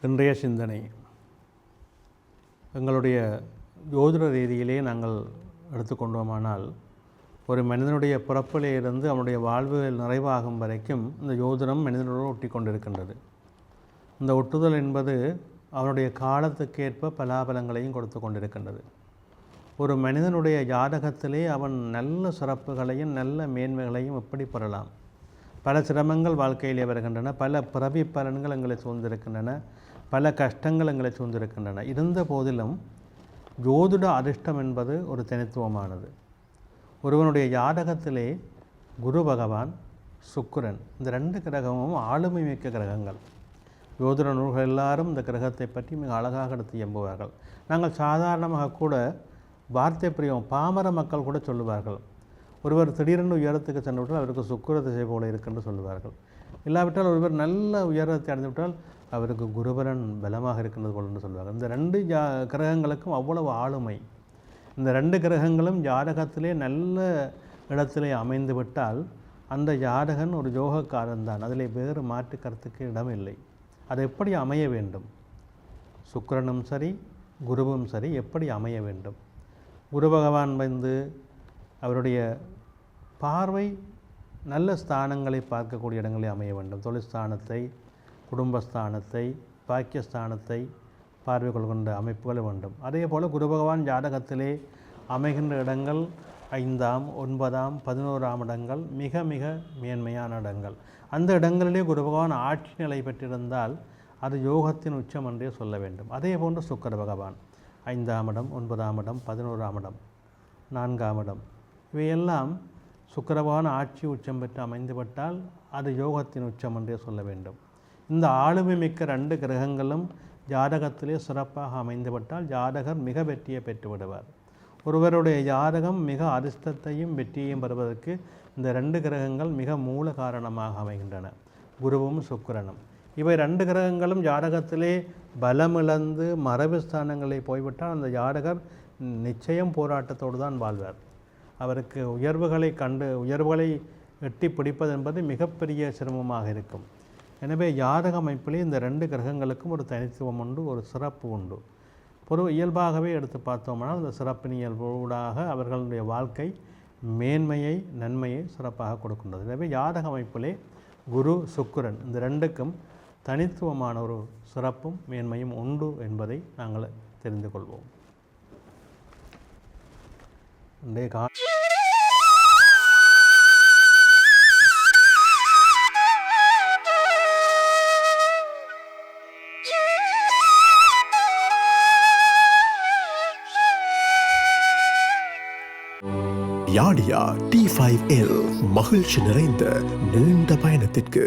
இன்றைய சிந்தனை எங்களுடைய ஜோதிட ரீதியிலே நாங்கள் எடுத்துக்கொண்டோமானால் ஒரு மனிதனுடைய பிறப்பிலிருந்து அவனுடைய வாழ்வு நிறைவாகும் வரைக்கும் இந்த ஜோதிடம் மனிதனோடு ஒட்டி கொண்டிருக்கின்றது. இந்த ஒட்டுதல் என்பது அவனுடைய காலத்துக்கேற்ப பலாபலங்களையும் கொடுத்து கொண்டிருக்கின்றது. ஒரு மனிதனுடைய ஜாதகத்திலே அவன் நல்ல சிறப்புகளையும் நல்ல மேன்மைகளையும் எப்படி பெறலாம்? பல சிரமங்கள் வாழ்க்கையிலே வருகின்றன, பல பிறவி பலன்கள் எங்களை சூழ்ந்திருக்கின்றன, பல கஷ்டங்கள் எங்களை சூழ்ந்திருக்கின்றன. இருந்த போதிலும் ஜோதிட அதிர்ஷ்டம் என்பது ஒரு தனித்துவமானது. ஒருவனுடைய ஜாதகத்திலே குரு பகவான், சுக்கிரன், இந்த ரெண்டு கிரகமும் ஆளுமை மிக்க கிரகங்கள். ஜோதிட நூல்கள் எல்லாரும் இந்த கிரகத்தை பற்றி மிக அழகாக எடுத்து எம்புவார்கள். நாங்கள் சாதாரணமாக கூட வார்த்தை பிரியம் பாமர மக்கள் கூட சொல்லுவார்கள். ஒருவர் திடீரென்று உயரத்துக்கு சென்று விட்டால் அவருக்கு சுக்கிர திசை போல இருக்குன்னு சொல்லுவார்கள். இல்லாவிட்டால் ஒருவர் நல்ல உயரத்தை அடைந்து விட்டால் அவருக்கு குருபலன் பலமாக இருக்கின்றது போலன்னு சொல்லுவார்கள். இந்த ரெண்டு கிரகங்களுக்கும் அவ்வளவு ஆளுமை. இந்த ரெண்டு கிரகங்களும் ஜாதகத்திலே நல்ல இடத்திலே அமைந்து விட்டால் அந்த ஜாதகன் ஒரு யோகக்காரன் தான். அதில் வேறு மாற்று கருத்துக்கு இடமில்லை. அது எப்படி அமைய வேண்டும்? சுக்கிரனும் சரி குருவும் சரி எப்படி அமைய வேண்டும்? குரு பகவான் வந்து அவருடைய பார்வை நல்ல ஸ்தானங்களை பார்க்கக்கூடிய இடங்களில் அமைய வேண்டும். தொழில்ஸ்தானத்தை, குடும்பஸ்தானத்தை, பாக்கியஸ்தானத்தை பார்வை கொள்கின்ற அமைப்புகள் வேண்டும். அதே போல் குரு பகவான் ஜாதகத்திலே அமைகின்ற இடங்கள் 5ஆம் 9ஆம் 11ஆம் இடங்கள் மிக மிக மேன்மையான இடங்கள். அந்த இடங்களிலே குரு பகவான் ஆட்சி நிலை பெற்றிருந்தால் அது யோகத்தின் உச்சம் என்றே சொல்ல வேண்டும். அதே போன்று சுக்கிர பகவான் 5ஆம் இடம், 9ஆம் இடம், 11ஆம் இடம், 4ஆம் இடம், இவையெல்லாம் சுக்கிரபகவான் ஆட்சி உச்சம் பெற்று அமைந்துவிட்டால் அது யோகத்தின் உச்சம் என்றே சொல்ல வேண்டும். இந்த ஆளுமை மிக்க ரெண்டு கிரகங்களும் ஜாதகத்திலே சிறப்பாக அமைந்துவிட்டால் ஜாதகர் மிக வெற்றியை பெற்றுவிடுவார். ஒருவருடைய ஜாதகம் மிக அதிர்ஷ்டத்தையும் வெற்றியையும் பெறுவதற்கு இந்த ரெண்டு கிரகங்கள் மிக மூல காரணமாக அமைகின்றன, குருவும் சுக்கிரனும். இவை ரெண்டு கிரகங்களும் ஜாதகத்திலே பலமிழந்து மரபு ஸ்தானங்களை போய்விட்டால் அந்த ஜாதகர் நிச்சயம் போராட்டத்தோடு தான் வாழ்வார். அவருக்கு உயர்வுகளை எட்டி பிடிப்பது என்பது மிகப்பெரிய சிரமமாக இருக்கும். எனவே ஜாதக அமைப்பிலே இந்த ரெண்டு கிரகங்களுக்கும் ஒரு தனித்துவம் உண்டு, ஒரு சிறப்பு உண்டு. இயல்பாகவே எடுத்து பார்த்தோம்னால் அந்த சிறப்பின் இயல்பூடாக அவர்களுடைய வாழ்க்கை மேன்மையை நன்மையை சிறப்பாக கொடுக்கின்றது. எனவே ஜாதக அமைப்பிலே குரு சுக்கிரன் இந்த ரெண்டுக்கும் தனித்துவமான ஒரு சிறப்பும் மேன்மையும் உண்டு என்பதை நாங்கள் தெரிந்து கொள்வோம். யாடியா T5L மகிழ்ச்சி நிறைந்த நீண்ட பயணத்திற்கு